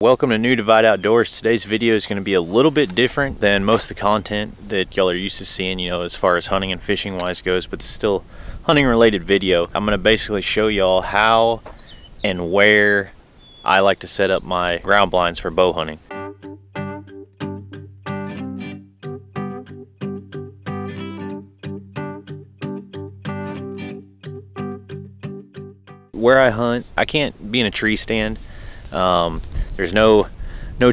Welcome to New Divide Outdoors. Today's video is going to be a little bit different than most of the content that y'all are used to seeing, as far as hunting and fishing wise goes, but it's still hunting related video. I'm going to basically show y'all how and where I like to set up my ground blinds for bow hunting. Where I hunt, I can't be in a tree stand. There's no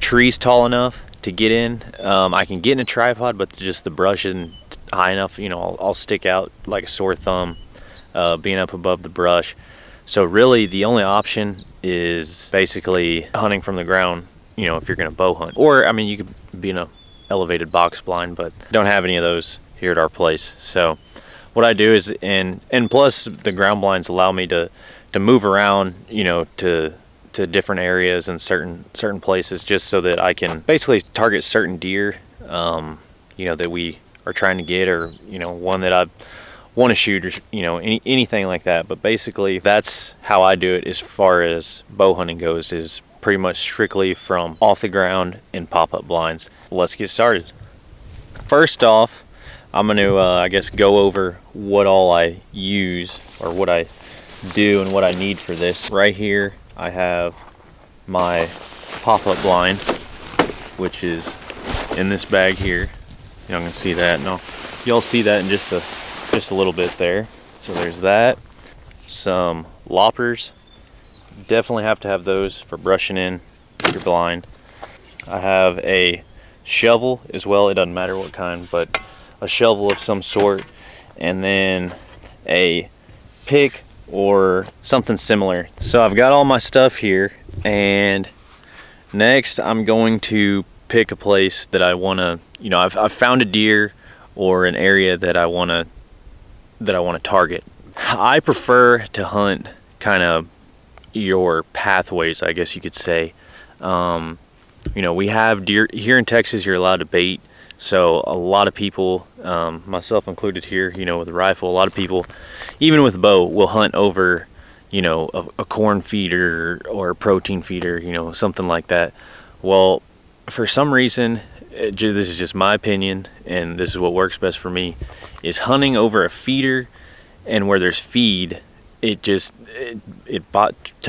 trees tall enough to get in. I can get in a tripod, but just the brush isn't high enough. I'll stick out like a sore thumb being up above the brush. So really the only option is basically hunting from the ground, if you're gonna bow hunt. Or, I mean, you could be in a elevated box blind, but don't have any of those here at our place. So what I do is, and plus the ground blinds allow me to move around, to different areas and certain places, just so that I can basically target certain deer, that we are trying to get, or one that I want to shoot, or anything like that. But basically that's how I do it as far as bow hunting goes, is pretty much strictly from off the ground and pop-up blinds. Let's get started. First off, I'm going to I guess go over what all I use, or what I do and what I need for this. Right here I have my pop-up blind, which is in this bag here. Y'all can see that, and you'll see that in just a little bit there. So there's that. Some loppers, definitely have to have those for brushing in your blind. I have a shovel as well, it doesn't matter what kind, but a shovel of some sort, and then a pick or something similar. So I've got all my stuff here, and next I'm going to pick a place that I want to, I've found a deer or an area that I want to target. I prefer to hunt kind of your pathways, I guess you could say. We have deer here in Texas. You're allowed to bait. So a lot of people, myself included here, with a rifle, a lot of people, even with a bow, will hunt over, a corn feeder or a protein feeder, something like that. Well, for some reason, this is just my opinion, and this is what works best for me, is hunting over a feeder and where there's feed. To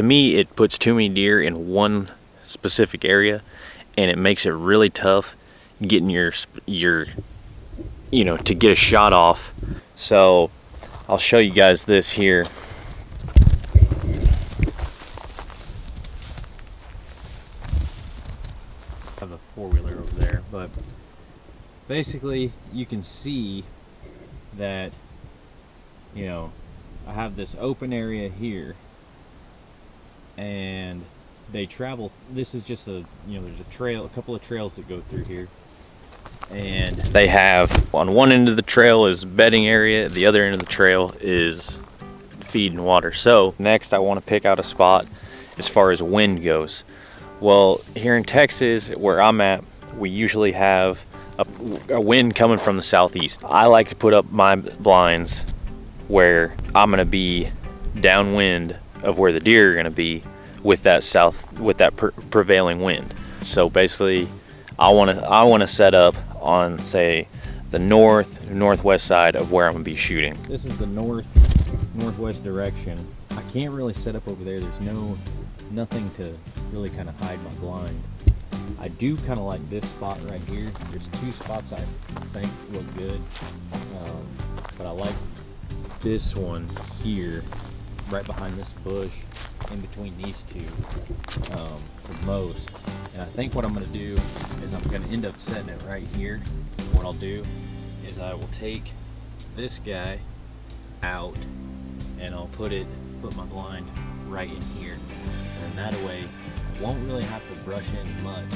me, it puts too many deer in one specific area, and it makes it really tough getting your to get a shot off. So I'll show you guys this here. I have a four-wheeler over there, but basically you can see that I have this open area here, and they travel. This is just there's a trail, a couple of trails that go through here, and they have, on one end of the trail is bedding area, the other end of the trail is feed and water. So next I want to pick out a spot as far as wind goes. Well, here in Texas where I'm at, we usually have a wind coming from the southeast. I like to put up my blinds where I'm going to be downwind of where the deer are going to be, with that prevailing wind. So basically I want to set up on, say, the northwest side of where I'm gonna be shooting. This is the northwest direction. I can't really set up over there. There's nothing to really kind of hide my blind. I do kind of like this spot right here. There's two spots I think look good, but I like this one here, right behind this bush, in between these two, the most. And I think what I'm going to do is I'm going to end up setting it right here. What I'll do is I will take this guy out, and I'll put my blind right in here, and that way I won't really have to brush in much,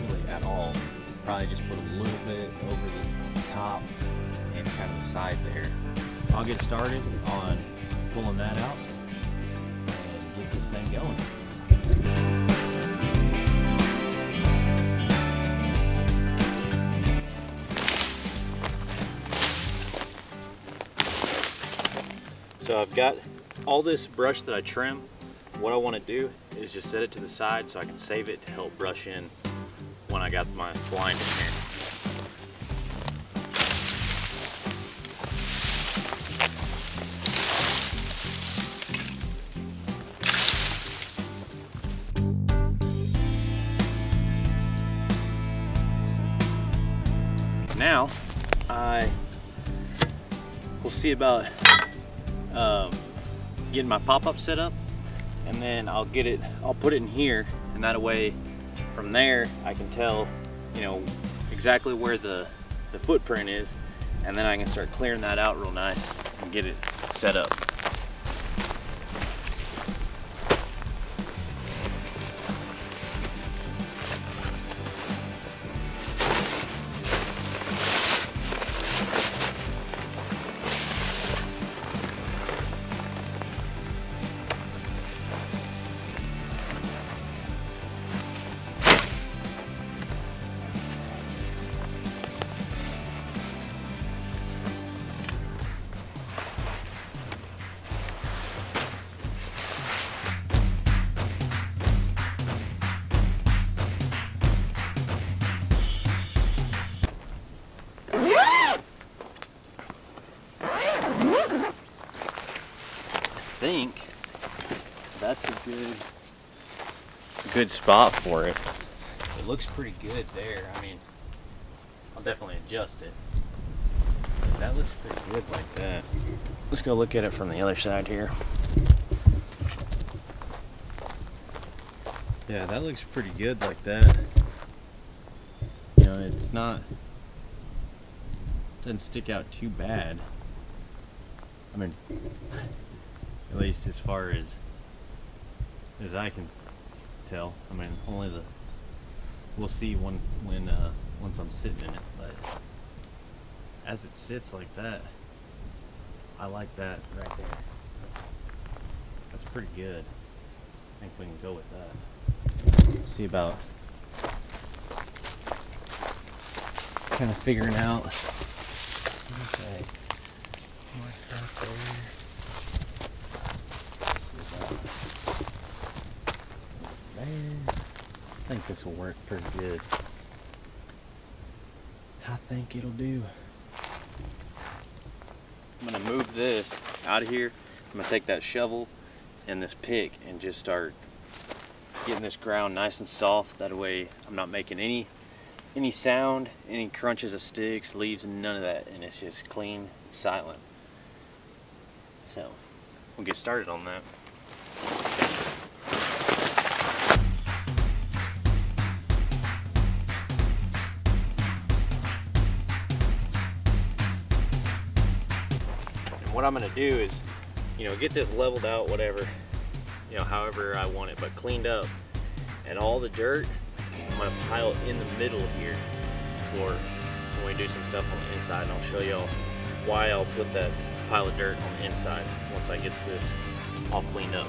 really at all. Probably just put a little bit over the top and kind of the side there. I'll get started on pulling that out and get this thing going. So I've got all this brush that I trim. what I want to do is just set it to the side so I can save it to help brush in when I got my blind in here. Now I will see about getting my pop-up set up, and then I'll put it in here, and that way from there I can tell, you know, exactly where the footprint is, and then I can start clearing that out real nice and get it set up. I think that's a good spot for it. It looks pretty good there. I mean, I'll definitely adjust it. That looks pretty good like that. Let's go look at it from the other side here. Yeah, that looks pretty good like that. You know, it's not, doesn't stick out too bad. I mean, at least as far as I can tell. I mean, we'll see once I'm sitting in it, but as it sits like that, I like that right there. That's pretty good. I think we can go with that. See about kind of figuring out. Okay. Mark right there. I think this will work pretty good. I think it'll do. I'm gonna move this out of here. I'm gonna take that shovel and this pick and just start getting this ground nice and soft. That way I'm not making any sound, any crunches of sticks, leaves, none of that, and it's just clean, silent. So we'll get started on that. What I'm going to do is, you know, get this leveled out, whatever, you know, however I want it, but cleaned up. And all the dirt, I'm going to pile it in the middle here for when we do some stuff on the inside. And I'll show y'all why I'll put that pile of dirt on the inside once I get this all cleaned up.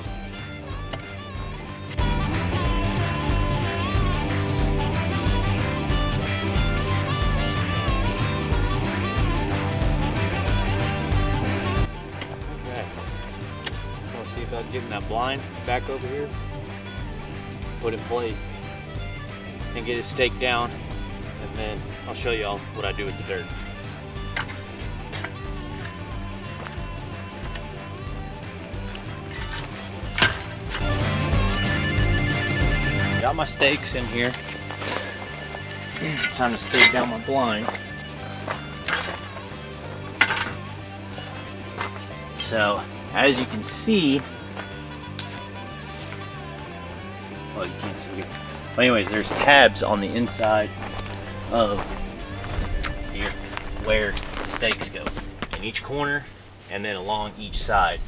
About getting that blind back over here, put in place, and get it staked down, and then I'll show y'all what I do with the dirt. Got my stakes in here. It's time to stake down my blind. So, as you can see, well, you can't see it. But anyways, there's tabs on the inside of here where the stakes go, in each corner and then along each side.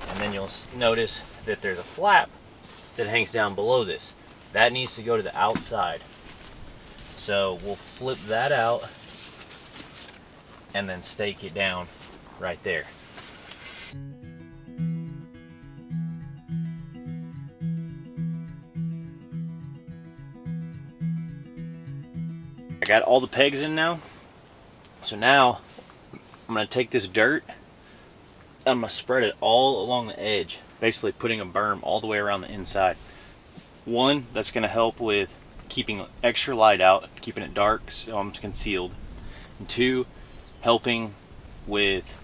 And then you'll notice that there's a flap that hangs down below this. That needs to go to the outside. So we'll flip that out and then stake it down right there. I got all the pegs in now. So now I'm going to take this dirt, I'm going to spread it all along the edge basically putting a berm all the way around the inside. One, that's going to help with keeping extra light out, keeping it dark so I'm concealed. And two, helping with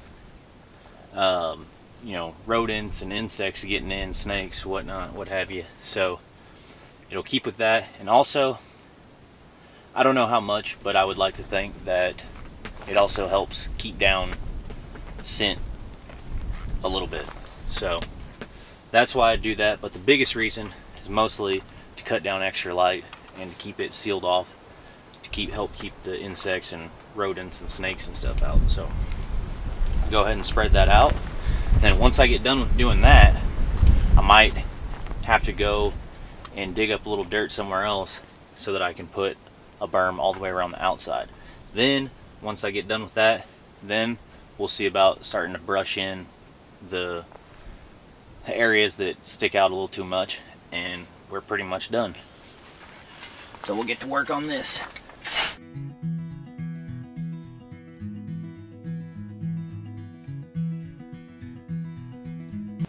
you know, rodents and insects getting in, snakes, whatnot, what have you. So it'll keep with that. And also, I don't know how much, but I would like to think that it also helps keep down scent a little bit. So that's why I do that. But the biggest reason is mostly to cut down extra light and to keep it sealed off, to help keep the insects and rodents and snakes and stuff out. So go ahead and spread that out. Then once I get done with doing that, I might have to go and dig up a little dirt somewhere else so that I can put a berm all the way around the outside. Then once I get done with that, then we'll see about starting to brush in the areas that stick out a little too much, and we're pretty much done. So we'll get to work on this.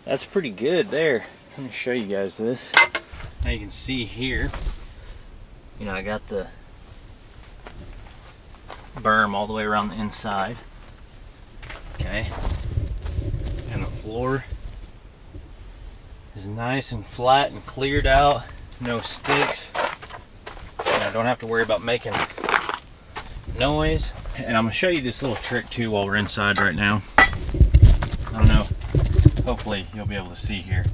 That's pretty good there. Let me show you guys this. Now you can see here, you know, I got the berm all the way around the inside. Okay. And the floor is nice and flat and cleared out. No sticks. And I don't have to worry about making noise. And I'm going to show you this little trick too while we're inside right now. I don't know. Hopefully you'll be able to see here.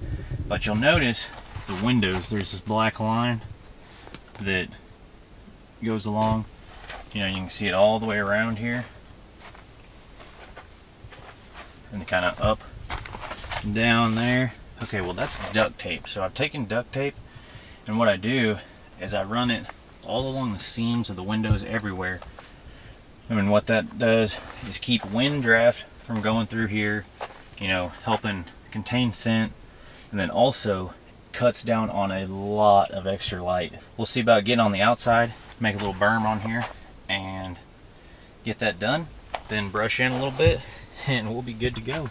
But you'll notice the windows, there's this black line that goes along. You know, you can see it all the way around here. And kind of up and down there. Okay, well that's duct tape. So I've taken duct tape, and what I do is I run it all along the seams of the windows everywhere. And what that does is keep wind draft from going through here, you know, helping contain scent, and then also cuts down on a lot of extra light. We'll see about getting on the outside, make a little berm on here, and get that done. Then brush in a little bit, and we'll be good to go.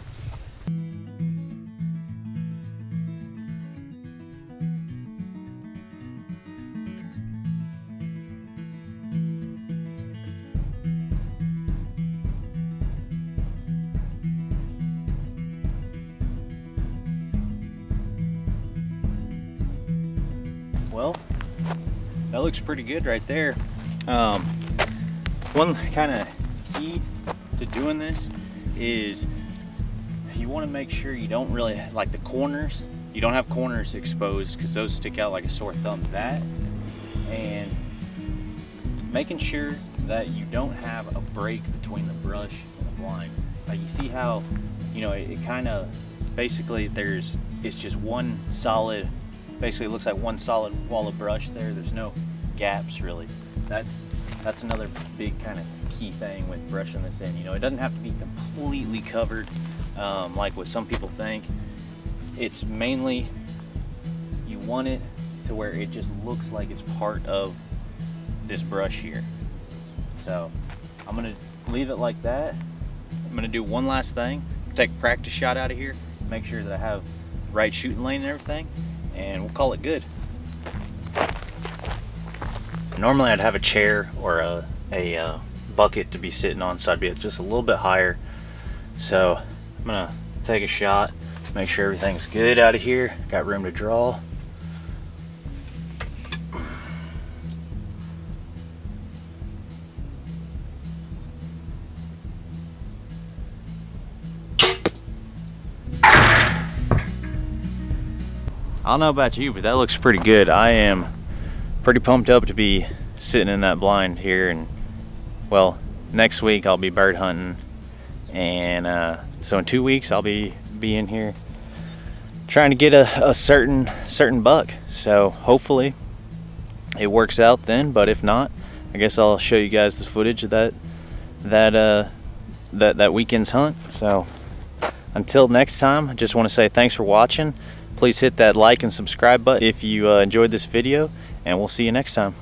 Well, that looks pretty good right there. One kind of key to doing this is you want to make sure you don't really, like the corners, you don't have corners exposed because those stick out like a sore thumb. That, and making sure that you don't have a break between the brush and the blind. Like you see how, you know, it kind of, basically it's just one solid, basically it looks like one solid wall of brush there. There's no gaps really. That's another big kind of key thing with brushing this in. You know, it doesn't have to be completely covered like what some people think. It's mainly, you want it to where it just looks like it's part of this brush here. So I'm gonna leave it like that. I'm gonna do one last thing, take a practice shot out of here, make sure that I have the right shooting lane and everything, and we'll call it good. Normally I'd have a chair or a bucket to be sitting on, so I'd be just a little bit higher. So I'm gonna take a shot, make sure everything's good out of here, got room to draw. I don't know about you, but that looks pretty good. I am pretty pumped up to be sitting in that blind here, and well, next week I'll be bird hunting, and so in 2 weeks I'll be in here trying to get a certain buck. So hopefully it works out then, but if not, I guess I'll show you guys the footage of that weekend's hunt. So until next time, I just want to say thanks for watching. Please hit that like and subscribe button if you enjoyed this video, and we'll see you next time.